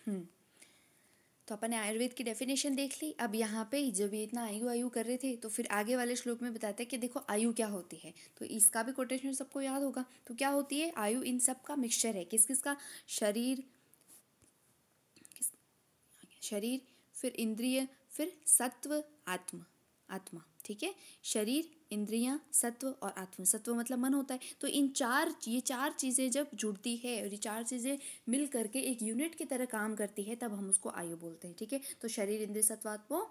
तो अपन ने आयुर्वेद की डेफिनेशन देख ली। अब यहाँ पे जब ये इतना आयु आयु कर रहे थे तो फिर आगे वाले श्लोक में बताते हैं कि देखो आयु क्या होती है। तो इसका भी कोटेशन सबको याद होगा। तो क्या होती है आयु? इन सब का मिक्सचर है। किस किस का? शरीर, शरीर, फिर इंद्रिय, फिर सत्व, आत्मा। आत्मा, ठीक है। शरीर, इंद्रियां, सत्व और आत्मा। सत्व मतलब मन होता है। तो ये चार चीज़ें जब जुड़ती है और ये चार चीज़ें मिल करके एक यूनिट की तरह काम करती है तब हम उसको आयु बोलते हैं, ठीक है। तो शरीर इंद्रिय सत्वात्मो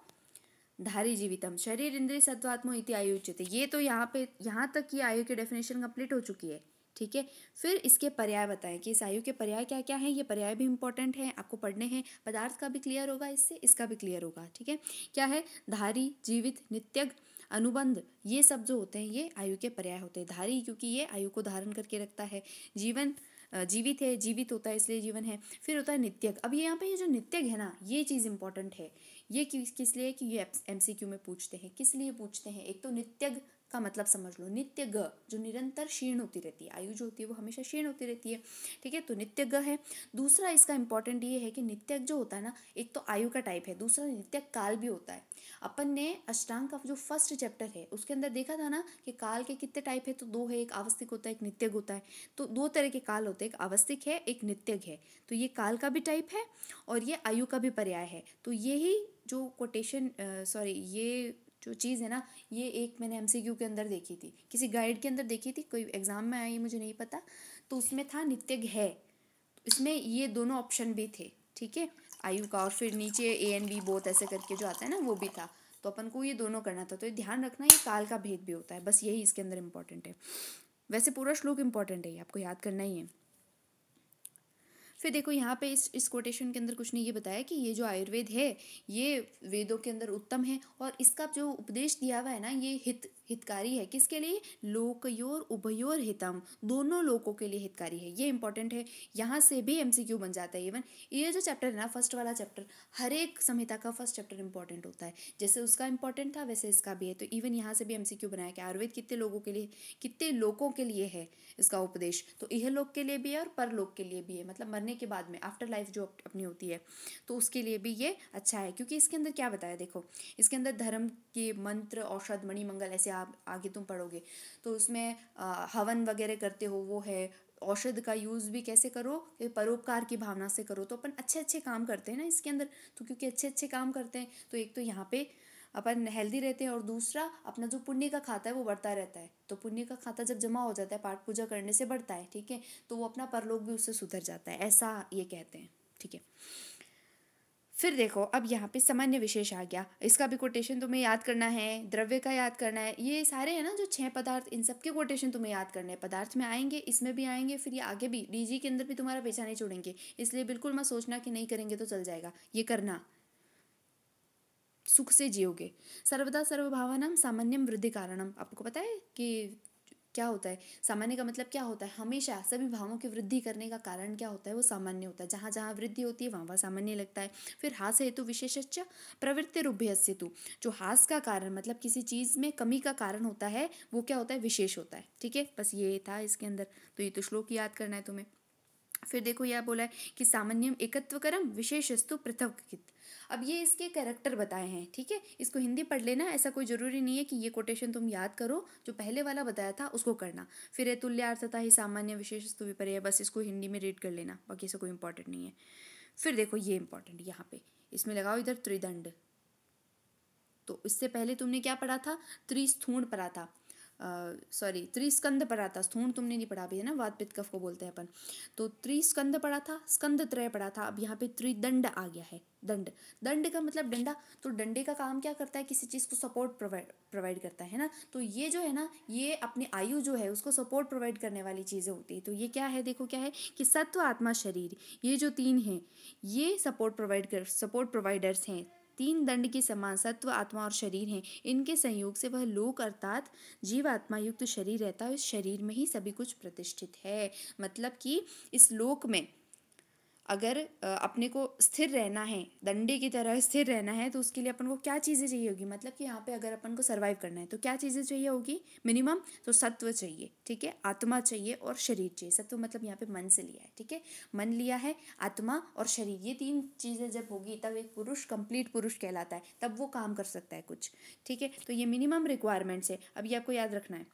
धारी जीवितम, शरीर इंद्रिय सत्वात्मो इति आयु उच्यते। ये तो यहाँ तक की आयु की डेफिनेशन कंप्लीट हो चुकी है, ठीक है। फिर इसके पर्याय बताएं कि इस आयु के पर्याय क्या क्या हैं। ये पर्याय भी इंपॉर्टेंट है, आपको पढ़ने हैं। पदार्थ का भी क्लियर होगा इससे, इसका भी क्लियर होगा, ठीक है। क्या है? धारी, जीवित, नित्यग, अनुबंध, ये सब जो होते हैं ये आयु के पर्याय होते हैं। धारी क्योंकि ये आयु को धारण करके रखता है। जीवन, जीवित है, जीवित होता है इसलिए जीवन है। फिर होता है नित्यग। अब ये यहाँ पे ये जो नित्यग है ना, ये चीज़ इंपॉर्टेंट है। ये किस लिए? कि ये MCQ में पूछते हैं। किस लिए पूछते हैं? एक तो नित्यग का मतलब समझ लो, नित्य ग जो निरंतर क्षीण होती रहती है। आयु जो होती है वो हमेशा क्षीण होती रहती है, ठीक है। तो नित्य ग है। दूसरा इसका इंपॉर्टेंट ये है कि नित्यक जो होता है ना, एक तो आयु का टाइप है, दूसरा नित्यक काल भी होता है। अपन ने अष्टांग का जो फर्स्ट चैप्टर है उसके अंदर देखा था ना कि काल के कितने टाइप है। तो दो है, एक आवस्थिक होता है, एक नित्यक होता है। तो दो तरह के काल होते हैं, एक आवस्थिक है, एक नित्यक है। तो ये काल का भी टाइप है और ये आयु का भी पर्याय है। तो यही जो कोटेशन ये जो चीज़ है ना, ये एक मैंने MCQ के अंदर देखी थी, किसी गाइड के अंदर देखी थी, कोई एग्ज़ाम में आई मुझे नहीं पता। तो उसमें था नित्यग है, इसमें ये दोनों ऑप्शन भी थे, ठीक है। आयु का और फिर नीचे A and B बोथ ऐसे करके जो आता है ना वो भी था। तो अपन को ये दोनों करना था। तो ये ध्यान रखना, ये काल का भेद भी होता है, बस यही इसके अंदर इंपॉर्टेंट है। वैसे पूरा श्लोक इंपॉर्टेंट है, ये आपको याद करना ही है। फिर देखो यहाँ पे इस कोटेशन के अंदर कुछ ने ये बताया कि ये जो आयुर्वेद है ये वेदों के अंदर उत्तम है और इसका जो उपदेश दिया हुआ है ना ये हितकारी है। किसके लिए? लोकयोर उभयोर हितम, दोनों लोगों के लिए हितकारी है। ये इंपॉर्टेंट है, यहाँ से भी MCQ बन जाता है। इवन ये जो चैप्टर है ना, फर्स्ट वाला चैप्टर, हर एक संहिता का फर्स्ट चैप्टर इंपॉर्टेंट होता है। जैसे उसका इंपॉर्टेंट था वैसे इसका भी है। तो इवन यहाँ से भी MCQ बनाया कि आयुर्वेद कितने लोगों के लिए है इसका उपदेश। तो इहलोक के लिए भी है और परलोक के लिए भी है, मतलब मरने के बाद में आफ्टर लाइफ जो अपनी होती है तो उसके लिए भी ये अच्छा है। क्योंकि इसके अंदर क्या बताया देखो, इसके अंदर धर्म के मंत्र, औषध, मणि मंगल, ऐसे आप आगे तुम पढ़ोगे तो उसमें हवन वगैरह करते हो वो है। औषध का यूज़ भी कैसे करो? परोपकार की भावना से करो। तो अपन अच्छे अच्छे काम करते हैं ना इसके अंदर। तो क्योंकि अच्छे अच्छे काम करते हैं तो एक तो यहाँ पे अपन हेल्दी रहते हैं और दूसरा अपना जो पुण्य का खाता है वो बढ़ता रहता है। तो पुण्य का खाता जब जमा हो जाता है पाठ पूजा करने से बढ़ता है, ठीक है। तो वो अपना परलोक भी उससे सुधर जाता है, ऐसा ये कहते हैं, ठीक है। फिर देखो अब यहाँ पे सामान्य विशेष आ गया। इसका भी कोटेशन तुम्हें याद करना है, द्रव्य का याद करना है। ये सारे है ना जो 6 पदार्थ, इन सब के कोटेशन तुम्हें याद करने हैं। पदार्थ में आएंगे, इसमें भी आएंगे, फिर ये आगे भी DG के अंदर भी तुम्हारा पीछा नहीं छोड़ेंगे। इसलिए बिल्कुल मत सोचना कि नहीं करेंगे तो चल जाएगा, ये करना, सुख से जियोगे। सर्वदा सर्वभावनम सामान्यम वृद्धि कारणम। आपको पता है कि क्या होता है सामान्य का मतलब? क्या होता है? हमेशा सभी भावों की वृद्धि करने का कारण क्या होता है? वो सामान्य होता है। जहाँ जहाँ वृद्धि होती है वहाँ वहाँ सामान्य लगता है। फिर हास हेतु विशेषच्च प्रवृत्तिरुभ्यस्यतु, जो हास का कारण मतलब किसी चीज़ में कमी का कारण होता है वो क्या होता है? विशेष होता है, ठीक है। बस ये था इसके अंदर। तो ये तो श्लोक याद करना है तुम्हें। फिर देखो यह बोला है कि सामान्यम एकत्वकरम विशेषस्तु पृथक्कित। अब ये इसके कैरेक्टर बताए हैं, ठीक है। इसको हिंदी पढ़ लेना, ऐसा कोई जरूरी नहीं है कि ये कोटेशन तुम याद करो, जो पहले वाला बताया था उसको करना। फिर है तुल्यार्थता ही सामान्य विशेषस्तु विपर्य, बस इसको हिंदी में रीड कर लेना, बाकी ऐसा कोई इंपॉर्टेंट नहीं है। फिर देखो ये इंपॉर्टेंट, यहाँ पे इसमें लगाओ इधर त्रिदंड। तो इससे पहले तुमने क्या पढ़ा था? त्रिस्थूण पढ़ा था, त्रिस्कंद पढ़ा था। स्थूण तुमने नहीं पढ़ा भी है ना, वात पित्त कफ को बोलते हैं अपन। तो त्रिस्कंद पढ़ा था, स्कंद त्रय पढ़ा था। अब यहाँ पे त्रिदंड आ गया है। दंड, दंड का मतलब डंडा। तो डंडे का काम क्या करता है? किसी चीज़ को सपोर्ट प्रोवाइड करता है ना। तो ये जो है ना, ये अपनी आयु जो है उसको सपोर्ट प्रोवाइड करने वाली चीज़ें होती है। तो ये क्या है? देखो क्या है कि सत्व, आत्मा, शरीर, ये जो तीन हैं ये सपोर्ट प्रोवाइडर्स हैं। तीन दंड के समान सत्व, आत्मा और शरीर हैं। इनके संयोग से वह लोक अर्थात जीव आत्मा युक्त शरीर रहता है। इस शरीर में ही सभी कुछ प्रतिष्ठित है। मतलब कि इस लोक में अगर अपने को स्थिर रहना है, डंडे की तरह स्थिर रहना है, तो उसके लिए अपन को क्या चीज़ें चाहिए होगी, मतलब कि यहाँ पे अगर अपन को सर्वाइव करना है तो क्या चीज़ें चाहिए होगी मिनिमम, तो सत्व चाहिए, ठीक है, आत्मा चाहिए और शरीर चाहिए। सत्व मतलब यहाँ पे मन से लिया है, ठीक है, मन लिया है, आत्मा और शरीर, ये तीन चीज़ें जब होगी तब एक पुरुष कंप्लीट पुरुष कहलाता है, तब वो काम कर सकता है कुछ, ठीक है। तो ये मिनिमम रिक्वायरमेंट्स है। अब ये आपको याद रखना है,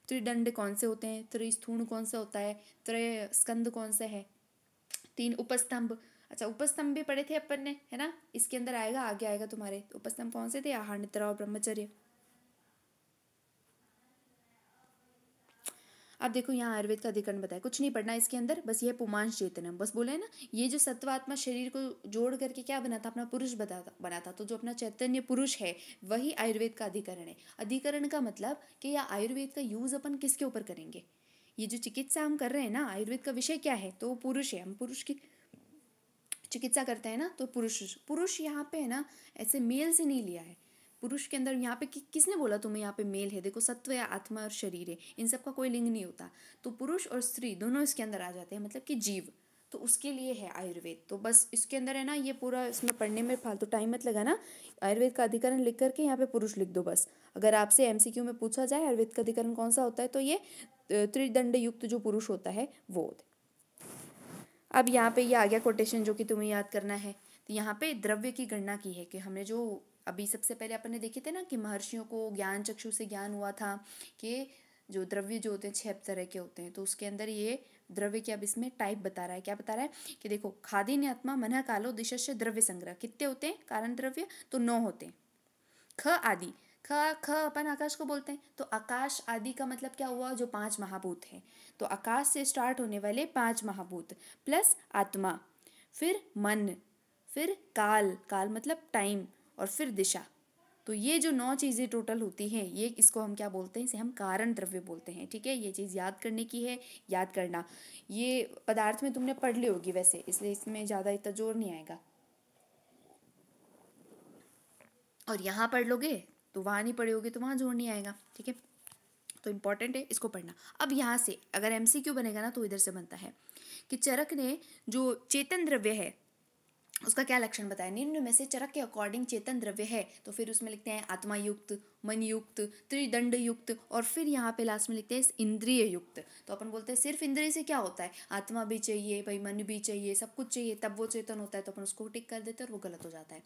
त्रिदंड कौन से होते हैं, त्रिस्थूण कौन सा होता है, त्रय स्कंद कौन सा है, तीन उपस्तंभ। अच्छा, उपस्तंभ भी पढ़े थे अपन ने, है ना, इसके अंदर आएगा, आगे आएगा तुम्हारे। तो उपस्तंभ कौन से थे, आहार, निद्रा और ब्रह्मचर्य। अब देखो यहाँ आयुर्वेद का अधिकरण बताया, कुछ नहीं पढ़ना इसके अंदर, बस ये पुमांश चेतनम बस बोला है ना। ये जो सत्वात्मा शरीर को जोड़ करके क्या बना था, अपना पुरुष बना था। तो जो अपना चैतन्य पुरुष है वही आयुर्वेद का अधिकरण है। अधिकरण का मतलब कि यह आयुर्वेद का यूज अपन किसके ऊपर करेंगे, ये जो चिकित्सा हम कर रहे हैं ना, आयुर्वेद का विषय क्या है, तो पुरुष है, हम पुरुष की चिकित्सा करते हैं ना, तो पुरुष पुरुष यहाँ पे है ना, ऐसे मेल से नहीं लिया है। पुरुष के अंदर यहाँ पे किसने बोला तुम्हें यहाँ पे मेल है, देखो सत्व या आत्मा और शरीर है, इन सब का कोई लिंग नहीं होता। तो पुरुष और स्त्री दोनों इसके अंदर आ जाते हैं, मतलब कि जीव, तो उसके लिए है आयुर्वेद। तो बस इसके अंदर है ना, ये पूरा इसमें पढ़ने में फालतू टाइम मत लगाना। आयुर्वेद का अधिकरण लिख करके यहाँ पे पुरुष लिख दो बस। अगर आपसे एमसीक्यू में पूछा जाए आयुर्वेद का अधिकरण कौन सा होता है, तो ये त्रिदंड युक्त जो पुरुष होता है वो होता है। अब यहाँ पे ये आ गया कोटेशन जो कि तुम्हें याद करना है। तो यहाँ पे द्रव्य की गणना की है कि हमने जो अभी सबसे पहले अपन ने देखे थे ना कि महर्षियों को ज्ञान चक्षु से ज्ञान हुआ था कि जो द्रव्य जो होते हैं 6 तरह के होते हैं। तो उसके अंदर ये द्रव्य के अब इसमें टाइप बता रहा है, क्या बता रहा है कि देखो, खादीन्य आत्मा मन कालो दिशस्य द्रव्य संग्रह, कितने होते हैं कारण द्रव्य, तो 9 होते हैं। ख आदि, ख ख अपन आकाश को बोलते हैं, तो आकाश आदि का मतलब क्या हुआ, जो 5 महाभूत हैं। तो आकाश से स्टार्ट होने वाले 5 महाभूत प्लस आत्मा, फिर मन, फिर काल, काल मतलब टाइम, और फिर दिशा। तो ये जो 9 चीज़ें टोटल होती हैं, ये इसको हम क्या बोलते हैं, इसे हम कारण द्रव्य बोलते हैं, ठीक है। ये चीज़ याद करने की है, याद करना। ये पदार्थ में तुमने पढ़ ली होगी वैसे, इसलिए इसमें ज़्यादा इतना जोर नहीं आएगा। और यहाँ पढ़ लोगे तो वहाँ नहीं पढ़े होगे तो वहाँ जोड़ नहीं आएगा, ठीक है। तो इम्पॉर्टेंट है, इसको पढ़ना। अब यहाँ से अगर एमसीक्यू बनेगा ना, तो इधर से बनता है कि चरक ने जो चेतन द्रव्य है उसका क्या लक्षण बताया, निम्न में से चरक के अकॉर्डिंग चेतन द्रव्य है, तो फिर उसमें लिखते हैं आत्मा युक्त, मन युक्त, त्रिदंड युक्त, और फिर यहाँ पे लास्ट में लिखते हैं इंद्रिय युक्त। तो अपन बोलते हैं सिर्फ इंद्रिय से क्या होता है, आत्मा भी चाहिए भाई, मन भी चाहिए, सब कुछ चाहिए, तब वो चेतन होता है। तो अपन उसको टिक कर देते हैं और वो गलत हो जाता है।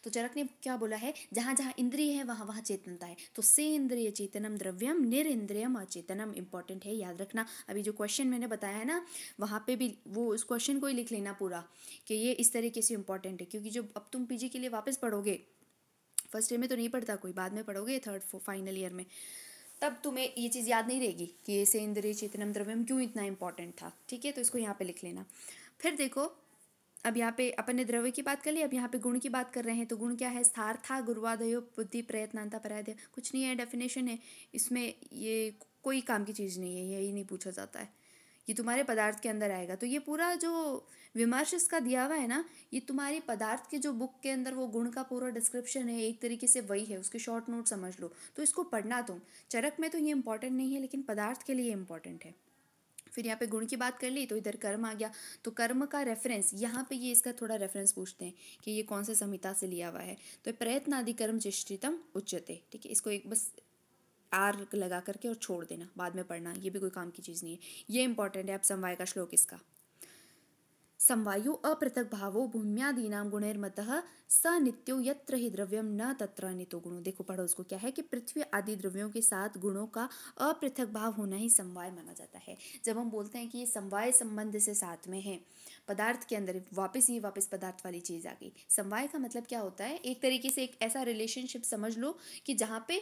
तो चरक ने क्या बोला है, जहाँ जहाँ इंद्रिय है वहाँ वहाँ चेतनता है। तो से इंद्रिय चेतनम द्रव्यम निरिंद्रियम अचेतनम, इंपॉर्टेंट है, याद रखना। अभी जो क्वेश्चन मैंने बताया है ना, वहाँ पे भी वो उस क्वेश्चन को ही लिख लेना पूरा, कि ये इस तरीके से इंपॉर्टेंट है। क्योंकि जब अब तुम पीजी के लिए वापस पढ़ोगे, फर्स्ट ईयर में तो नहीं पढ़ता कोई, बाद में पढ़ोगे थर्ड फाइनल ईयर में, तब तुम्हें ये चीज़ याद नहीं रहेगी कि ये से इंद्रिय चेतनम द्रव्यम क्यों इतना इंपॉर्टेंट था, ठीक है। तो इसको यहाँ पे लिख लेना। फिर देखो, अब यहाँ पे अपन ने द्रव्य की बात कर ली, अब यहाँ पे गुण की बात कर रहे हैं। तो गुण क्या है, स्थार्था गुरुवादयो बुद्धि प्रयत्नांता पराधय, कुछ नहीं है, डेफिनेशन है इसमें, ये कोई काम की चीज़ नहीं है, यही नहीं पूछा जाता है, ये तुम्हारे पदार्थ के अंदर आएगा। तो ये पूरा जो विमर्श इसका दिया हुआ है ना, ये तुम्हारी पदार्थ की जो बुक के अंदर वो गुण का पूरा डिस्क्रिप्शन है, एक तरीके से वही है, उसके शॉर्ट नोट समझ लो। तो इसको पढ़ना तुम, चरक में तो ये इंपॉर्टेंट नहीं है, लेकिन पदार्थ के लिए इंपॉर्टेंट है। फिर यहाँ पे गुण की बात कर ली, तो इधर कर्म आ गया। तो कर्म का रेफरेंस यहाँ पे ये इसका थोड़ा रेफरेंस पूछते हैं कि ये कौन से संहिता से लिया हुआ है। तो प्रयत्न आदि कर्म चेष्टितम उच्यते, ठीक है। इसको एक बस आर लगा करके और छोड़ देना, बाद में पढ़ना, ये भी कोई काम की चीज़ नहीं है, ये इंपॉर्टेंट है। अब समवाय का श्लोक इसका, समवायो अपृथक भावो भूम्यादीनाम गुणैर्मतः स नित्यो यत्र हि द्रव्यम न तत्र नितो गुणो। देखो पढ़ो उसको, क्या है कि पृथ्वी आदि द्रव्यों के साथ गुणों का अपृथक भाव होना ही समवाय माना जाता है। जब हम बोलते हैं कि ये समवाय संबंध से साथ में है पदार्थ के अंदर, वापस पदार्थ वाली चीज़ आ गई। समवाय का मतलब क्या होता है, एक तरीके से एक ऐसा रिलेशनशिप समझ लो कि जहाँ पे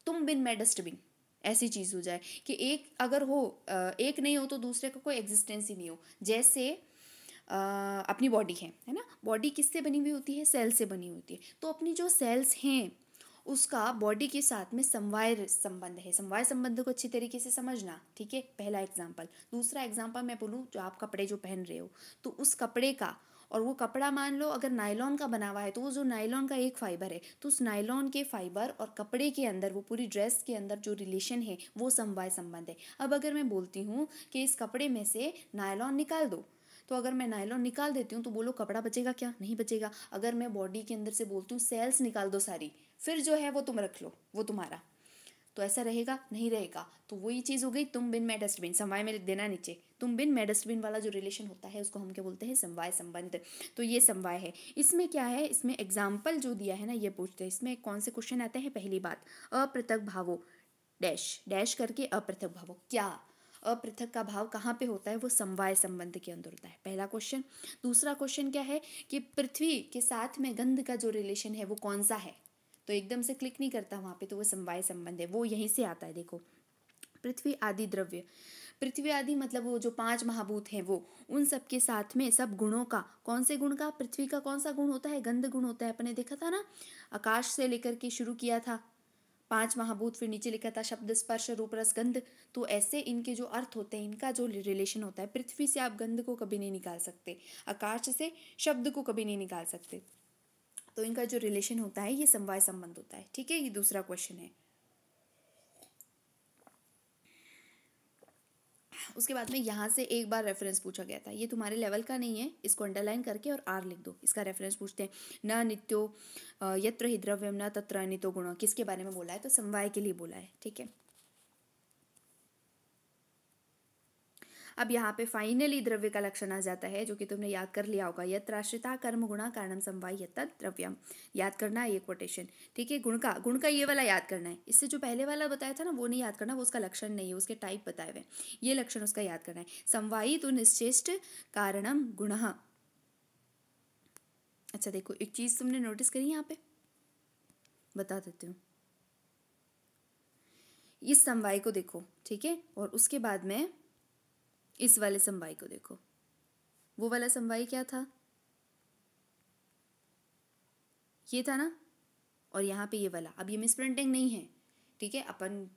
तुम बिन मैं डस्टबिन, ऐसी चीज़ हो जाए कि एक अगर हो, एक नहीं हो तो दूसरे का कोई एग्जिस्टेंस ही नहीं हो। जैसे अपनी बॉडी है ना, बॉडी किससे बनी हुई होती है, सेल से बनी होती है। तो अपनी जो सेल्स हैं उसका बॉडी के साथ में समवाय संबंध है। समवाय संबंध को अच्छी तरीके से समझना, ठीक है, पहला एग्जाम्पल। दूसरा एग्जाम्पल मैं बोलूँ, जो आप कपड़े जो पहन रहे हो, तो उस कपड़े का, और वो कपड़ा मान लो अगर नायलॉन का बना हुआ है, तो वो जो नायलॉन का एक फाइबर है, तो उस नायलॉन के फाइबर और कपड़े के अंदर, वो पूरी ड्रेस के अंदर जो रिलेशन है वो समवाय संबंध है। अब अगर मैं बोलती हूँ कि इस कपड़े में से नायलॉन निकाल दो, तो अगर मैं नायलॉन निकाल देती हूँ तो बोलो कपड़ा बचेगा क्या? नहीं बचेगा। अगर मैं बॉडी के अंदर से बोलती हूँ सेल्स निकाल दो सारी, फिर जो है वो तुम रख लो, वो तुम्हारा, तो ऐसा रहेगा? नहीं रहेगा। तो वही चीज़ हो गई, तुम बिन मैं डस्टबिन, समवाय में लिख देना नीचे, तुम बिन मैं डस्टबिन वाला जो रिलेशन होता है उसको हम क्या बोलते हैं? समवाय संबंध। तो ये समवाय है। इसमें क्या है, इसमें एग्जाम्पल जो दिया है ना ये पूछते हैं। इसमें कौन से क्वेश्चन आते हैं? पहली बात, अपृथक भावों डैश डैश करके अपृथक भावों, क्या अपृथक का भाव कहाँ पे होता है? वो समवाय संबंध के अंदर होता है, पहला क्वेश्चन। दूसरा क्वेश्चन क्या है कि पृथ्वी के साथ में गंध का जो रिलेशन है वो कौन सा है? तो एकदम से क्लिक नहीं करता वहाँ पे, तो वो समवाय संबंध है, वो यहीं से आता है। देखो, पृथ्वी आदि द्रव्य, पृथ्वी आदि मतलब वो जो 5 महाभूत हैं वो, उन सब के साथ में सब गुणों का, कौन से गुण का? पृथ्वी का कौन सा गुण होता है? गंध गुण होता है। अपने देखा था ना, आकाश से लेकर के शुरू किया था 5 महाभूत, फिर नीचे लिखा था शब्द स्पर्श रूप रस गंध। तो ऐसे इनके जो अर्थ होते हैं, इनका जो रिलेशन होता है, पृथ्वी से आप गंध को कभी नहीं निकाल सकते, आकाश से शब्द को कभी नहीं निकाल सकते। तो इनका जो रिलेशन होता है ये समवाय संबंध होता है। ठीक है, ये दूसरा क्वेश्चन है। उसके बाद में यहाँ से एक बार रेफरेंस पूछा गया था, ये तुम्हारे लेवल का नहीं है, इसको अंडरलाइन करके और आर लिख दो। इसका रेफरेंस पूछते हैं, न नित्यो यत्र हि द्रव्यम न तत्र अनितो गुण, किसके बारे में बोला है? तो समवाय के लिए बोला है। ठीक है, अब यहाँ पे फाइनली द्रव्य का लक्षण आ जाता है, जो कि तुमने याद कर लिया होगा, यत्र आश्रिता कर्म गुणा कारणम समवाय यत्तद् द्रव्यम, याद करना है ये कोटेशन। ठीक है, गुण का ये वाला याद करना है, इससे जो पहले वाला बताया था ना वो नहीं याद करना, वो उसका लक्षण नहीं है, उसके टाइप बताए हुए, ये लक्षण उसका याद करना है। समवायी तो निश्चेष्ट कारणम गुण। अच्छा देखो, एक चीज तुमने नोटिस करी यहाँ पे, बता देती हूँ, इस समवाय को देखो, ठीक है, और उसके बाद में इस वाले समवाय को देखो। वो वाला समवाय क्या था? ये था ना, और यहाँ पे ये वाला। अब ये मिसप्रिंटिंग नहीं है, ठीक है, अपन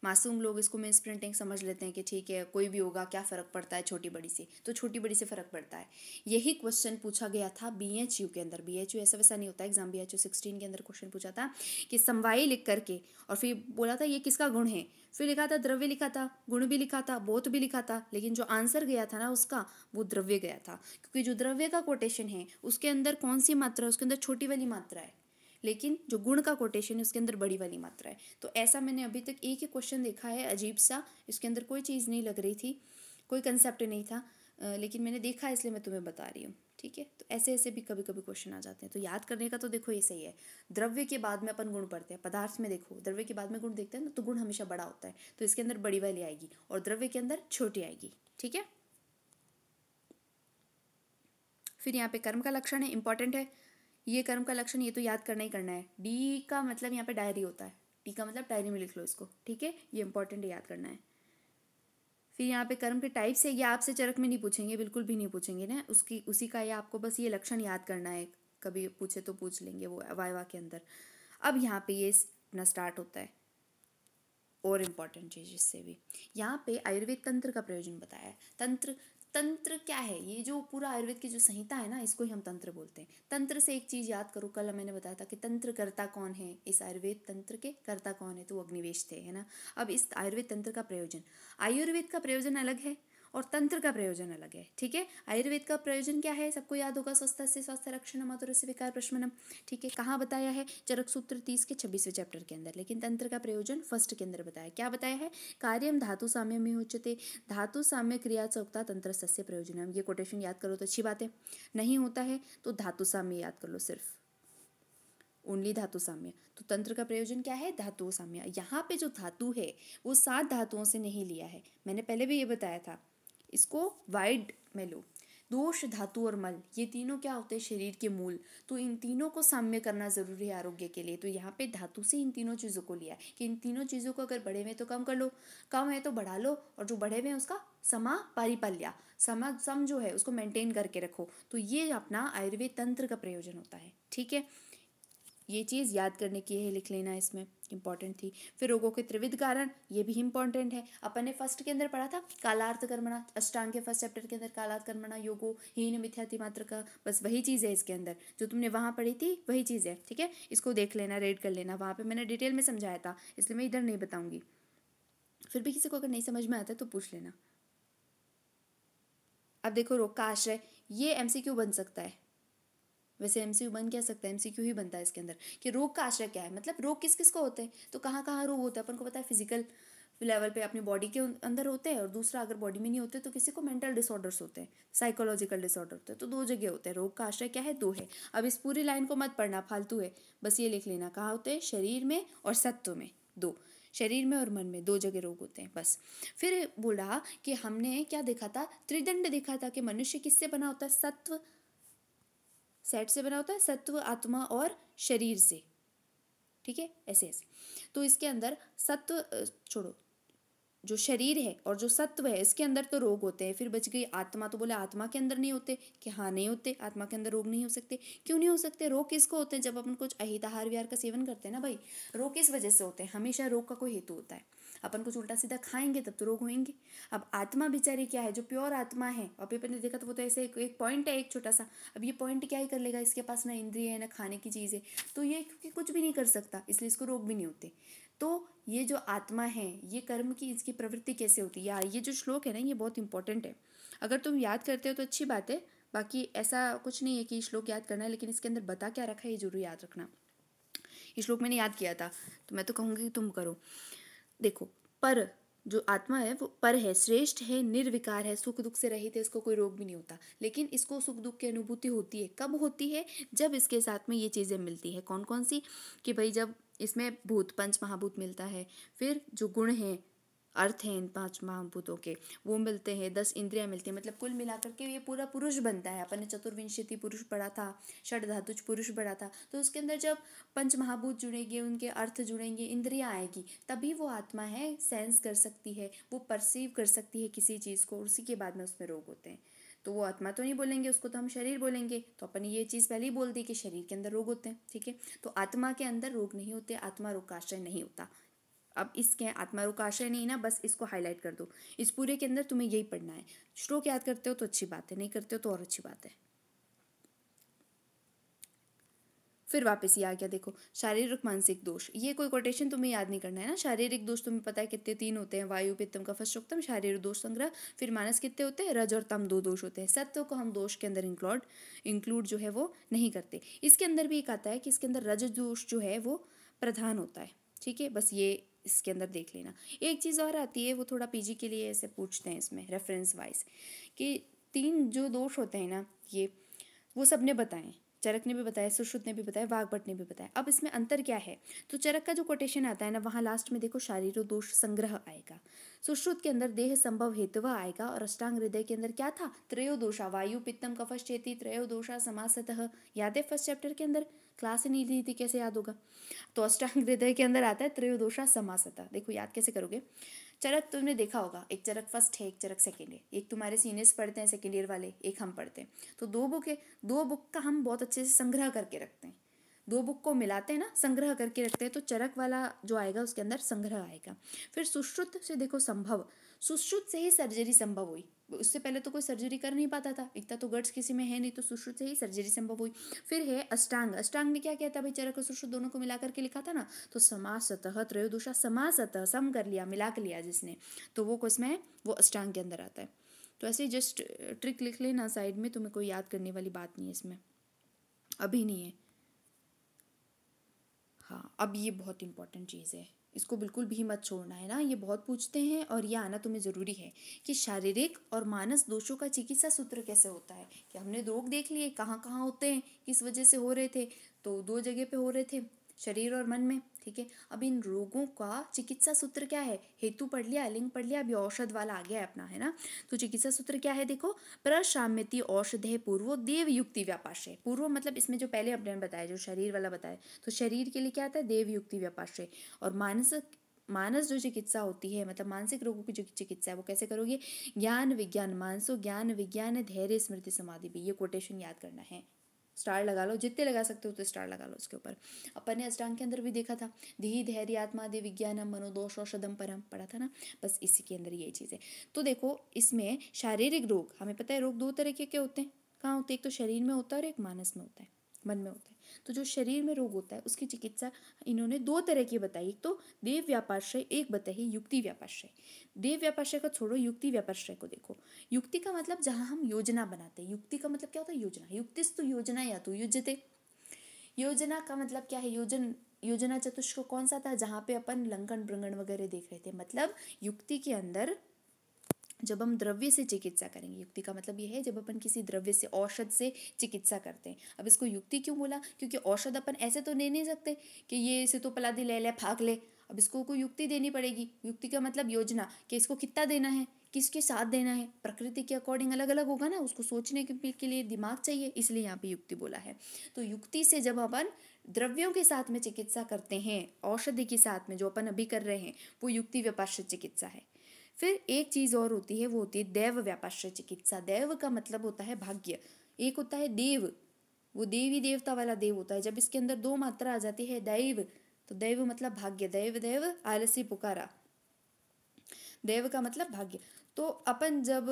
मासूम लोग इसको मिसप्रिंटिंग समझ लेते हैं कि ठीक है कोई भी होगा, क्या फ़र्क पड़ता है छोटी बड़ी से, तो छोटी बड़ी से फ़र्क पड़ता है। यही क्वेश्चन पूछा गया था BHU के अंदर। BHU ऐसा वैसा नहीं होता, एग्जाम BHU 16 के अंदर क्वेश्चन पूछा था कि समवायी लिख करके, और फिर बोला था ये किसका गुण है, फिर लिखा था द्रव्य, लिखा था गुण भी, लिखा था बोथ भी लिखा था, लेकिन जो आंसर गया था ना उसका, वो द्रव्य गया था, क्योंकि जो द्रव्य का कोटेशन है उसके अंदर कौन सी मात्रा है? उसके अंदर छोटी वाली मात्रा है, लेकिन जो गुण का कोटेशन है उसके अंदर बड़ी वाली मात्रा है। तो ऐसा मैंने अभी तक एक ही क्वेश्चन देखा है, अजीब सा, इसके अंदर कोई चीज़ नहीं लग रही थी, कोई कंसेप्ट नहीं था, लेकिन मैंने देखा इसलिए मैं तुम्हें बता रही हूँ। ठीक है, तो ऐसे ऐसे भी कभी कभी क्वेश्चन आ जाते हैं, तो याद करने का तो देखो ये सही है। द्रव्य के बाद में अपन गुण पढ़ते हैं, पदार्थ में देखो द्रव्य के बाद में गुण देखते हैं ना, तो गुण हमेशा बड़ा होता है, तो इसके अंदर बड़ी वाली आएगी और द्रव्य के अंदर छोटी आएगी। ठीक है, फिर यहाँ पे कर्म का लक्षण है, इंपॉर्टेंट है ये कर्म का लक्षण, ये तो याद करना ही करना है। डी का मतलब यहाँ पे डायरी होता है, डी का मतलब डायरी में लिख लो इसको। ठीक है, ये इंपॉर्टेंट है, याद करना है। फिर यहाँ पे कर्म के टाइप्स है, ये आपसे चरक में नहीं पूछेंगे, बिल्कुल भी नहीं पूछेंगे ना, उसकी उसी का ये आपको बस ये लक्षण याद करना है, कभी पूछे तो पूछ लेंगे वो वाइवा के अंदर। अब यहाँ पे ये अपना स्टार्ट होता है और इम्पॉर्टेंट चीज़, इससे भी यहाँ पे आयुर्वेद तंत्र का प्रयोजन बताया है। तंत्र, तंत्र क्या है? ये जो पूरा आयुर्वेद की जो संहिता है ना, इसको ही हम तंत्र बोलते हैं। तंत्र से एक चीज़ याद करो, कल मैंने बताया था कि तंत्र कर्ता कौन है, इस आयुर्वेद तंत्र के कर्ता कौन है, तो वो अग्निवेश थे, है ना। अब इस आयुर्वेद तंत्र का प्रयोजन, आयुर्वेद का प्रयोजन अलग है और तंत्र का प्रयोजन अलग है। ठीक है, आयुर्वेद का प्रयोजन क्या है, सबको याद होगा, स्वस्थ से स्वास्थ्य रक्षण मधुर से विकार प्रशमनम। ठीक है, कहाँ बताया है? चरक सूत्र 30 के 26वें चैप्टर के अंदर। लेकिन तंत्र का प्रयोजन फर्स्ट के अंदर बताया, क्या बताया है? कार्यम धातु साम्य में उच्यते, धातु साम्य क्रिया चौकता तंत्र सस्य प्रयोजनम। ये कोटेशन याद करो तो अच्छी बात है, नहीं होता है तो धातु साम्य याद कर लो, सिर्फ ओनली धातु साम्य। तो तंत्र का प्रयोजन क्या है? धातु साम्य। यहाँ पे जो धातु है वो 7 धातुओं से नहीं लिया है, मैंने पहले भी ये बताया था। इसको वाइड में लो, दोष, धातु और मल, ये तीनों क्या होते हैं? शरीर के मूल। तो इन तीनों को साम्य करना जरूरी है आरोग्य के लिए। तो यहाँ पे धातु से इन तीनों चीज़ों को लिया है कि इन तीनों चीज़ों को अगर बढ़े हुए तो कम कर लो, कम है तो बढ़ा लो, और जो बढ़े हुए हैं उसका समा पारिपल्या, सम जो है उसको मेंटेन करके रखो। तो ये अपना आयुर्वेद तंत्र का प्रयोजन होता है। ठीक है, ये चीज़ याद करने की है, लिख लेना, इसमें इंपॉर्टेंट थी। फिर रोगों के त्रिविध कारण, ये भी इंपॉर्टेंट है। अपन ने फर्स्ट के अंदर पढ़ा था कालार्थ कर्मणा, अष्टांग के फर्स्ट चैप्टर के अंदर कालार्थ कर्मणा योगो हीन मिथ्याति मात्र का, बस वही चीज़ है इसके अंदर, जो तुमने वहाँ पढ़ी थी वही चीज़ है। ठीक है, इसको देख लेना, रेड कर लेना, वहाँ पर मैंने डिटेल में समझाया था, इसलिए मैं इधर नहीं बताऊँगी। फिर भी किसी को अगर नहीं समझ में आता है तो पूछ लेना। अब देखो रोग का आश्रय, ये एमसीक्यू बन सकता है, वैसे एमसीक्यू बन क्या सकता है, एमसीक्यू ही बनता है इसके अंदर कि रोग का आश्रय क्या है, मतलब रोग किस किस को होते हैं, तो कहाँ कहाँ रोग होता है अपन को पता है, फिजिकल लेवल पे अपनी बॉडी के अंदर होते हैं, और दूसरा अगर बॉडी में नहीं होते तो किसी को मेंटल डिसऑर्डर्स होते हैं, साइकोलॉजिकल डिसऑर्डर होते हैं, तो दो जगह होते हैं। रोग का आश्रय क्या है, दो है। अब इस पूरी लाइन को मत पढ़ना, फालतू है, बस ये लिख लेना कहाँ होते हैं, शरीर में और सत्व में, दो, शरीर में और मन में दो जगह रोग होते हैं बस। फिर बोला कि हमने क्या देखा था, त्रिदंड देखा था कि मनुष्य किससे बना होता है, सत्व सेट से बना होता है, सत्व, आत्मा और शरीर से, ठीक है, ऐसे ऐसे। तो इसके अंदर सत्व छोड़ो, जो शरीर है और जो सत्व है इसके अंदर तो रोग होते हैं। फिर बच गई आत्मा, तो बोले आत्मा के अंदर नहीं होते, कि हाँ नहीं होते, आत्मा के अंदर रोग नहीं हो सकते। क्यों नहीं हो सकते, रोग किसको होते हैं, जब अपन कुछ अहित आहार विहार का सेवन करते हैं ना भाई, रोग किस वजह से होते हैं, हमेशा रोग का कोई हेतु होता है, अपन कुछ उल्टा सीधा खाएंगे तब तो रोग होंगे। अब आत्मा बेचारी क्या है, जो प्योर आत्मा है, और पेपर ने देखा तो वो तो ऐसे एक पॉइंट है एक छोटा सा, अब ये पॉइंट क्या ही कर लेगा, इसके पास ना इंद्रिय है ना खाने की चीज़ है, तो ये क्योंकि कुछ भी नहीं कर सकता, इसलिए इसको रोग भी नहीं होते। तो ये जो आत्मा है, ये कर्म की इसकी प्रवृत्ति कैसे होती है, या ये जो श्लोक है ना, ये बहुत इंपॉर्टेंट है। अगर तुम याद करते हो तो अच्छी बात है, बाकी ऐसा कुछ नहीं है कि श्लोक याद करना है, लेकिन इसके अंदर बता क्या रखा है ये जरूर याद रखना। ये श्लोक मैंने याद किया था, तो मैं तो कहूँगी कि तुम करो। देखो, पर जो आत्मा है वो पर है, श्रेष्ठ है, निर्विकार है, सुख दुख से रहित है, इसको कोई रोग भी नहीं होता। लेकिन इसको सुख दुख की अनुभूति होती है, कब होती है, जब इसके साथ में ये चीज़ें मिलती है। कौन कौन सी, कि भाई जब इसमें भूत, पंच महाभूत मिलता है, फिर जो गुण हैं, अर्थ हैं इन पांच महाभूतों के, वो मिलते हैं, 10 इंद्रियां मिलती हैं, मतलब कुल मिलाकर के ये पूरा पुरुष बनता है। अपन ने चतुर्विंशति पुरुष पढ़ा था, षड धातुज पुरुष पढ़ा था, तो उसके अंदर जब पंच महाभूत जुड़ेंगे, उनके अर्थ जुड़ेंगे, इंद्रियां आएगी, तभी वो आत्मा है सेंस कर सकती है, वो परसीव कर सकती है किसी चीज़ को, उसी के बाद में उसमें रोग होते हैं। तो वो आत्मा तो नहीं बोलेंगे, उसको तो हम शरीर बोलेंगे। तो अपन ये चीज़ पहले ही बोल दी कि शरीर के अंदर रोग होते हैं, ठीक है। तो आत्मा के अंदर रोग नहीं होते, आत्मा रोग का आश्रय नहीं होता। अब इसके आत्मा रोग का आश्रय नहीं ना, बस इसको हाईलाइट कर दो। इस पूरे के अंदर तुम्हें यही पढ़ना है। श्लोक याद करते हो तो अच्छी बात है, नहीं करते हो तो और अच्छी बात है। फिर वापस ये आ गया, देखो, शारीरिक मानसिक दोष, ये कोई कोटेशन तुम्हें याद नहीं करना है ना। शारीरिक दोष तुम्हें पता है कितने, 3 होते हैं, वायु पित्तम कफ शोक्तम, शारीरिक दोष संग्रह। फिर मानस कितने होते हैं, रज और तम, 2 दोष होते हैं। सत्व को हम दोष के अंदर इंक्लूड जो है वो नहीं करते। इसके अंदर भी एक आता है कि इसके अंदर रज दोष जो है वो प्रधान होता है, ठीक है, बस ये इसके अंदर देख लेना। एक चीज़ और आती है, वो थोड़ा पीजी के लिए ऐसे पूछते हैं इसमें रेफरेंस वाइज, कि 3 जो दोष होते हैं ना, ये वो सब ने बताए, चरक ने भी बताया, सुश्रुत ने भी बताया, वाग्भट ने भी बताया। अब इसमें अंतर क्या है, तो चरक का जो कोटेशन आता है ना, वहाँ लास्ट में देखो शारीरो दोष संग्रह आएगा, सुश्रुत के अंदर देह संभव हेतुवा आएगा, और अष्टांग हृदय के अंदर क्या था, त्रयोदोषा, वायु पित्तम कफश्चेति त्रयोदोषा समासतः। याद है फर्स्ट चैप्टर के अंदर, क्लास ही नहीं ली थी, कैसे याद होगा। तो अष्टांग हृदय के अंदर आता है त्रयोदोषा समासतः। देखो याद कैसे करोगे, चरक तुमने देखा होगा, एक चरक फर्स्ट है, एक चरक सेकेंड है, एक तुम्हारे सीनियर्स पढ़ते हैं सेकेंड ईयर वाले, एक हम पढ़ते हैं। तो 2 बुक है, 2 बुक का हम बहुत अच्छे से संग्रह करके रखते हैं, 2 बुक को मिलाते हैं ना, संग्रह करके रखते हैं। तो चरक वाला जो आएगा उसके अंदर संग्रह आएगा। फिर सुश्रुत से देखो संभव, सुश्रुत से ही सर्जरी संभव हुई, उससे पहले तो कोई सर्जरी कर नहीं पाता था, इतना तो गट्स किसी में है नहीं, तो सुश्रुत से ही सर्जरी संभव हुई। फिर है अष्टांग, अष्टांग में क्या कहता है भाई, चरक और सुश्रुत दोनों को मिला करके लिखा था ना, तो समासतः त्रयोदशा, समासतः सम कर लिया, मिला कर लिया जिसने, तो वो किसमें है, वो अष्टांग के अंदर आता है। तो ऐसे जस्ट ट्रिक लिख लेना साइड में, तुम्हें कोई याद करने वाली बात नहीं है इसमें, अभी नहीं है। हाँ, अब ये बहुत इंपॉर्टेंट चीज़ है, इसको बिल्कुल भी मत छोड़ना है ना, ये बहुत पूछते हैं और ये आना तुम्हें ज़रूरी है, कि शारीरिक और मानस दोषों का चिकित्सा सूत्र कैसे होता है। कि हमने रोग देख लिए कहाँ कहाँ होते हैं, किस वजह से हो रहे थे, तो 2 जगह पे हो रहे थे, शरीर और मन में, ठीक है। अब इन रोगों का चिकित्सा सूत्र क्या है, हेतु पढ़ लिया, लिंग पढ़ लिया, अभी औषध वाला आ गया है अपना, है ना। तो चिकित्सा सूत्र क्या है, देखो, प्रशाम्यति औषधे पूर्वो देव युक्ति व्यापाश्रय। पूर्व मतलब इसमें जो पहले अपने बताया, जो शरीर वाला बताया, तो शरीर के लिए क्या आता है, देव युक्ति व्यापाश्रय। और मानस जो चिकित्सा होती है, मतलब मानसिक रोगों की जो चिकित्सा है, वो कैसे करोगे, ज्ञान विज्ञान मानसो, ज्ञान विज्ञान धैर्य स्मृति समाधि भी। ये कोटेशन याद करना है, स्टार लगा लो, जितने लगा सकते हो तो स्टार लगा लो उसके ऊपर। अपन ने अष्टांग के अंदर भी देखा था, धी धैर्य आत्मा दे विज्ञानम मनोदोष औषधम परम, पढ़ा था ना, बस इसी के अंदर यही चीज़ है। तो देखो इसमें शारीरिक रोग, हमें पता है रोग 2 तरीके के होते हैं, कहाँ होते हैं, एक तो शरीर में होता है और एक मानस में होता है, मन में होता है। तो जो शरीर में रोग होता है उसकी चिकित्सा इन्होंने 2 तरह की बताई, एक तो देव व्यापाश्रय, एक बताइए युक्ति व्यापाश्रय। देव व्यापाश्रय को छोड़ो, युक्ति व्यापाश्रय को देखो। युक्ति का मतलब जहाँ हम योजना बनाते हैं। युक्ति का मतलब क्या होता है? योजना। युक्तिस्तु योजना या तो युज्यते। योजना का मतलब क्या है? योजना चतुष्क कौन सा था जहाँ पे अपन लंकन भृंगण वगैरह देख रहे थे? मतलब युक्ति के अंदर जब हम द्रव्य से चिकित्सा करेंगे, युक्ति का मतलब ये है जब अपन किसी द्रव्य से, औषध से चिकित्सा करते हैं। अब इसको युक्ति क्यों बोला? क्योंकि औषध अपन ऐसे तो ले नहीं सकते कि ये सितोपलादी ले ले फाक ले। अब इसको कोई युक्ति देनी पड़ेगी। युक्ति का मतलब योजना, कि इसको कितना देना है, किसके साथ देना है, प्रकृति के अकॉर्डिंग अलग अलग होगा ना, उसको सोचने के लिए दिमाग चाहिए, इसलिए यहाँ पे युक्ति बोला है। तो युक्ति से जब अपन द्रव्यों के साथ में चिकित्सा करते हैं, औषधि के साथ में जो अपन अभी कर रहे हैं, वो युक्ति व्यापाश्य चिकित्सा है। फिर एक चीज़ और होती है, वो होती है दैव व्यापाश्य चिकित्सा। दैव का मतलब होता है भाग्य। एक होता है देव, वो देवी देवता वाला देव होता है। जब इसके अंदर दो मात्रा आ जाती है दैव, तो दैव मतलब भाग्य। दैव देव आलसी पुकारा, देव का मतलब भाग्य। तो अपन जब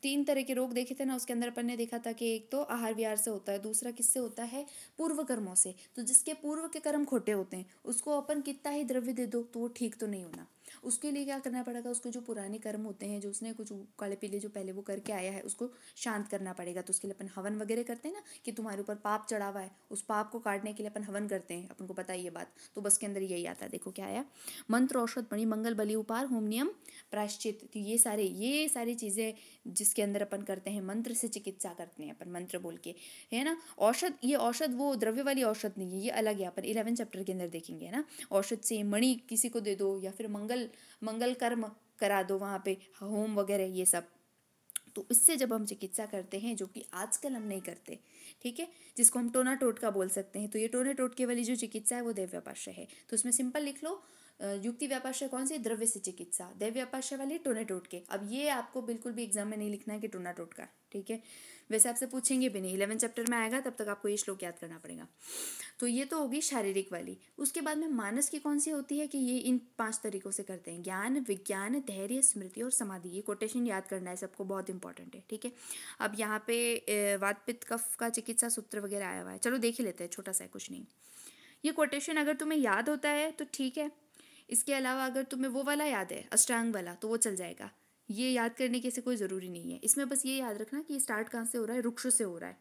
3 तरह के रोग देखे थे ना, उसके अंदर अपन ने देखा था कि एक तो आहार विहार से होता है, दूसरा किससे होता है? पूर्व कर्मों से। तो जिसके पूर्व के कर्म खोटे होते हैं, उसको अपन कितना ही द्रव्य दे दो तो वो ठीक तो नहीं होना। उसके लिए क्या करना पड़ेगा? उसके जो पुराने कर्म होते हैं, जो उसने कुछ काले पीले जो पहले वो करके आया है, उसको शांत करना पड़ेगा। तो उसके लिए अपन हवन वगैरह करते हैं ना, कि तुम्हारे ऊपर पाप चढ़ा हुआ है, उस पाप को काटने के लिए अपन हवन करते हैं, अपन को पता है ये बात। तो बस के अंदर यही आता है। देखो क्या आया? मंत्र, औषध, मणि, मंगल, बलि, उपार, होम, नियम, प्रायश्चित। तो ये सारी चीज़ें जिसके अंदर अपन करते हैं, मंत्र से चिकित्सा करते हैं अपन, मंत्र बोल के, है ना। औषध, ये औषध वो द्रव्य वाली औषध नहीं है, ये अलग है, अपन 11 चैप्टर के अंदर देखेंगे, है ना। औषध से मणि किसी को दे दो, या फिर मंगल कर्म करा दो वहाँ पे, होम वगैरह ये सब। तो इससे जब हम चिकित्सा करते हैं, जो कि आजकल हम नहीं करते, ठीक है, जिसको हम टोना टोटका बोल सकते हैं, तो ये टोने टोटके वाली जो चिकित्सा है वो दैव व्यापाश्य है। तो उसमें सिंपल लिख लो, युक्ति व्यापाश्य कौन सी? द्रव्य से चिकित्सा। दैव व्यापाश्य वाली टोने टोटके। अब ये आपको बिल्कुल भी एग्जाम में नहीं लिखना है कि टोना टोटका, ठीक है, वैसे आपसे पूछेंगे भी नहीं। 11 चैप्टर में आएगा, तब तक आपको ये श्लोक याद करना पड़ेगा। तो ये तो होगी शारीरिक वाली। उसके बाद में मानस की कौन सी होती है? कि ये इन 5 तरीकों से करते हैं: ज्ञान, विज्ञान, धैर्य, स्मृति और समाधि। ये कोटेशन याद करना है सबको, बहुत इंपॉर्टेंट है, ठीक है। अब यहाँ पे वात पित्त कफ का चिकित्सा सूत्र वगैरह आया हुआ है, चलो देख ही लेते हैं, छोटा सा है, कुछ नहीं। ये कोटेशन अगर तुम्हें याद होता है तो ठीक है। इसके अलावा अगर तुम्हें वो वाला याद है, अष्टांग वाला, तो वो चल जाएगा। ये याद करने की ऐसे कोई ज़रूरी नहीं है। इसमें बस ये याद रखना कि ये स्टार्ट कहाँ से हो रहा है? रुक्ष से हो रहा है,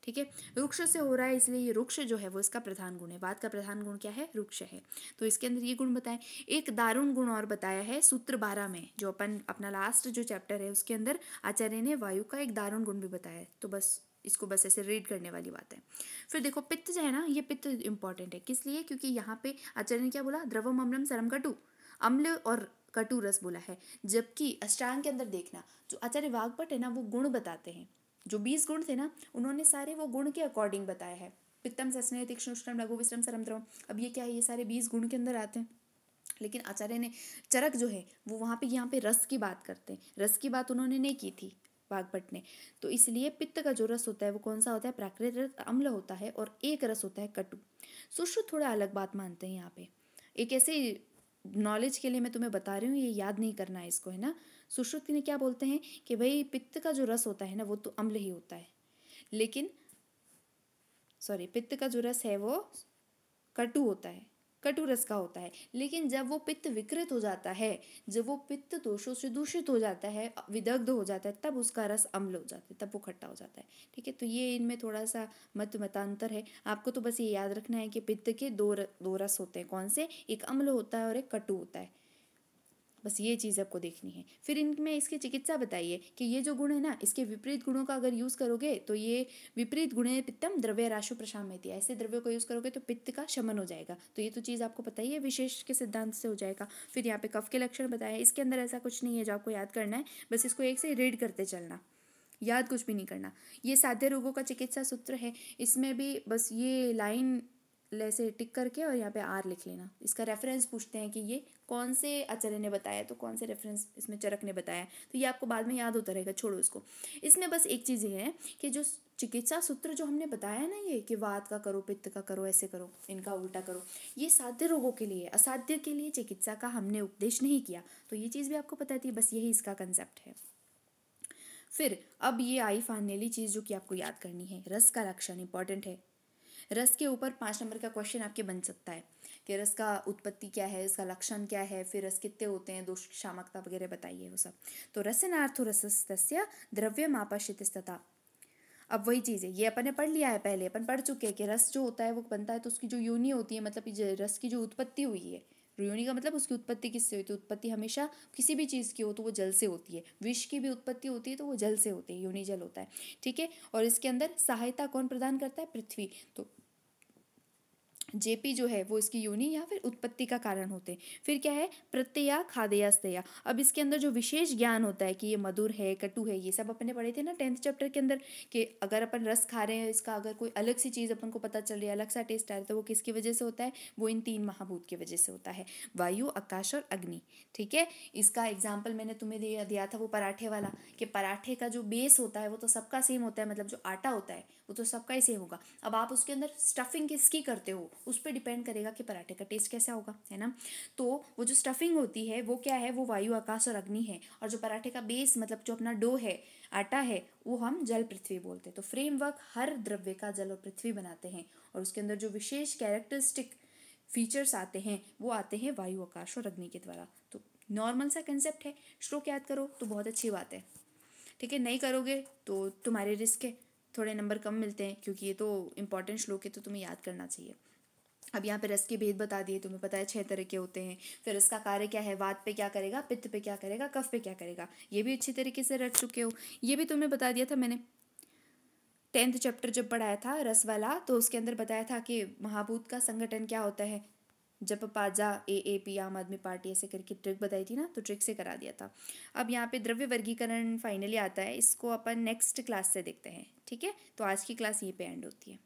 ठीक है। रुक्ष से हो रहा है, इसलिए ये रुक्ष जो है वो इसका प्रधान गुण है। वात का प्रधान गुण क्या है? रुक्ष है। तो इसके अंदर ये गुण बताएं। एक दारुण गुण और बताया है सूत्र 12 में, जो अपना लास्ट जो चैप्टर है उसके अंदर आचार्य ने वायु का एक दारुण गुण भी बताया है। तो बस इसको बस ऐसे रीड करने वाली बात है। फिर देखो पित्त जो है ना, ये पित्त इंपॉर्टेंट है। किस लिए? क्योंकि यहाँ पे आचार्य ने क्या बोला? द्रवम अम्लम सरम कटु, अम्ल और कटु रस बोला है। जबकि अष्टांग के अंदर देखना, जो आचार्य वाग्भट है ना, वो गुण बताते हैं। जो 20 गुण थे ना, उन्होंने सारे वो गुण के अकॉर्डिंग बताया है। पित्तम सस्नेह तीक्ष्ण उष्णम लघु विश्रम सरम द्रवम। अब ये क्या है? ये सारे 20 गुण के अंदर आते हैं। लेकिन आचार्य ने चरक जो है वो वहाँ पे यहाँ पे रस की बात करते हैं। रस की बात उन्होंने नहीं की थी वाग्भट ने। तो इसलिए पित्त का जो रस होता है वो कौन सा होता है? प्राकृतिक अम्ल होता है, और एक रस होता है कटु। सुश्रुत थोड़ा अलग बात मानते हैं यहाँ पे। एक ऐसे नॉलेज के लिए मैं तुम्हें बता रही हूँ, ये याद नहीं करना है इसको, है ना। सुश्रुत ने क्या बोलते हैं कि भाई पित्त का जो रस होता है ना, वो तो अम्ल ही होता है, लेकिन पित्त का जो रस है वो कटु होता है, कटु रस का होता है। लेकिन जब वो पित्त विकृत हो जाता है, जब वो पित्त दोषों से दूषित हो जाता है, विदग्ध हो जाता है, तब उसका रस अम्ल हो जाता है, तब वो खट्टा हो जाता है, ठीक है। तो ये इनमें थोड़ा सा मतांतर है। आपको तो बस ये याद रखना है कि पित्त के दो रस होते हैं। कौन से? एक अम्ल होता है और एक कटु होता है। बस ये चीज़ आपको देखनी है। फिर इनमें इसकी चिकित्सा बताइए कि ये जो गुण है ना, इसके विपरीत गुणों का अगर यूज़ करोगे तो ये विपरीत गुणे पित्तम द्रव्य राशु प्रशाम्यति, ऐसे द्रव्यों को यूज़ करोगे तो पित्त का शमन हो जाएगा। तो ये तो चीज़ आपको पता ही है, विशेष के सिद्धांत से हो जाएगा। फिर यहाँ पे कफ के लक्षण बताया है। इसके अंदर ऐसा कुछ नहीं है जो आपको याद करना है, बस इसको एक से रीड करते चलना, याद कुछ भी नहीं करना। ये साध्य रोगों का चिकित्सा सूत्र है। इसमें भी बस ये लाइन ऐसे टिक करके और यहाँ पे आर लिख लेना। इसका रेफरेंस पूछते हैं कि ये कौन से आचार्य ने बताया, तो कौन से रेफरेंस इसमें चरक ने बताया, तो ये आपको बाद में याद होता रहेगा, छोड़ो इसको। इसमें बस एक चीज़ ये है कि जो चिकित्सा सूत्र जो हमने बताया ना, ये कि वात का करो, पित्त का करो, ऐसे करो, इनका उल्टा करो, ये साध्य रोगों के लिए, असाध्य के लिए चिकित्सा का हमने उपदेश नहीं किया। तो ये चीज़ भी आपको पता थी, बस यही इसका कंसेप्ट है। फिर अब ये आई फाइनली चीज़ जो कि आपको याद करनी है, रस का लक्षण इंपॉर्टेंट है। रस के ऊपर 5 नंबर का क्वेश्चन आपके बन सकता है कि रस का उत्पत्ति क्या है, इसका लक्षण क्या है, फिर रस कितने होते हैं, दोष शामकता वगैरह बताइए वो सब। तो रसनार्थो रसस्तस्य द्रव्यमापश्यतिस्तथा। अब वही चीज़ है, ये अपन ने पढ़ लिया है पहले, अपन पढ़ चुके हैं कि रस जो होता है वो बनता है तो उसकी जो योनि होती है, मतलब रस की जो उत्पत्ति हुई है, योनि का मतलब उसकी उत्पत्ति किससे हुई, तो उत्पत्ति हमेशा किसी भी चीज़ की हो तो वो जल से होती है, विष की भी उत्पत्ति होती है तो वो जल से होती है, योनि जल होता है, ठीक है। और इसके अंदर सहायता कौन प्रदान करता है, पृथ्वी। तो जेपी जो है वो इसकी योनि या फिर उत्पत्ति का कारण होते हैं। फिर क्या है, प्रत्यया खादेयास्तया। अब इसके अंदर जो विशेष ज्ञान होता है कि ये मधुर है, कटु है, ये सब अपने पढ़े थे ना 10th चैप्टर के अंदर, कि अगर अपन रस खा रहे हैं, इसका अगर कोई अलग सी चीज़ अपन को पता चल रही है, अलग सा टेस्ट आ रहा है, तो वो किसकी वजह से होता है, वो इन 3 महाभूत की वजह से होता है, वायु, आकाश और अग्नि, ठीक है। इसका एग्जाम्पल मैंने तुम्हें दिया था वो पराठे वाला, कि पराठे का जो बेस होता है वो तो सबका सेम होता है, मतलब जो आटा होता है वो तो सबका ही सेम होगा। अब आप उसके अंदर स्टफिंग किसकी करते हो उस पर डिपेंड करेगा कि पराठे का टेस्ट कैसा होगा, है ना। तो वो जो स्टफिंग होती है वो क्या है, वो वायु, आकाश और अग्नि है। और जो पराठे का बेस मतलब जो अपना डो है, आटा है, वो हम जल पृथ्वी बोलते हैं। तो फ्रेमवर्क हर द्रव्य का जल और पृथ्वी बनाते हैं, और उसके अंदर जो विशेष कैरेक्टरिस्टिक फीचर्स आते हैं वो आते हैं वायु, आकाश और अग्नि के द्वारा। तो नॉर्मल सा कंसेप्ट है, श्लोक याद करो तो बहुत अच्छी बात है, ठीक है। नहीं करोगे तो तुम्हारे रिस्क है, थोड़े नंबर कम मिलते हैं, क्योंकि ये तो इंपॉर्टेंट श्लोक है तो तुम्हें याद करना चाहिए। अब यहाँ पे रस के भेद बता दिए, तुम्हें पता है 6 तरह के होते हैं। फिर इसका कार्य क्या है, वात पे क्या करेगा, पित्त पे क्या करेगा, कफ पे क्या करेगा, ये भी अच्छी तरीके से रट चुके हो। ये भी तुम्हें बता दिया था मैंने 10th चैप्टर जब पढ़ाया था रस वाला, तो उसके अंदर बताया था कि महाभूत का संगठन क्या होता है, जब पाजा ए पी आम आदमी पार्टी ऐसे करके ट्रिक बताई थी ना, तो ट्रिक से करा दिया था। अब यहाँ पे द्रव्य वर्गीकरण फाइनली आता है, इसको अपन नेक्स्ट क्लास से देखते हैं, ठीक है। तो आज की क्लास यहीं पे एंड होती है।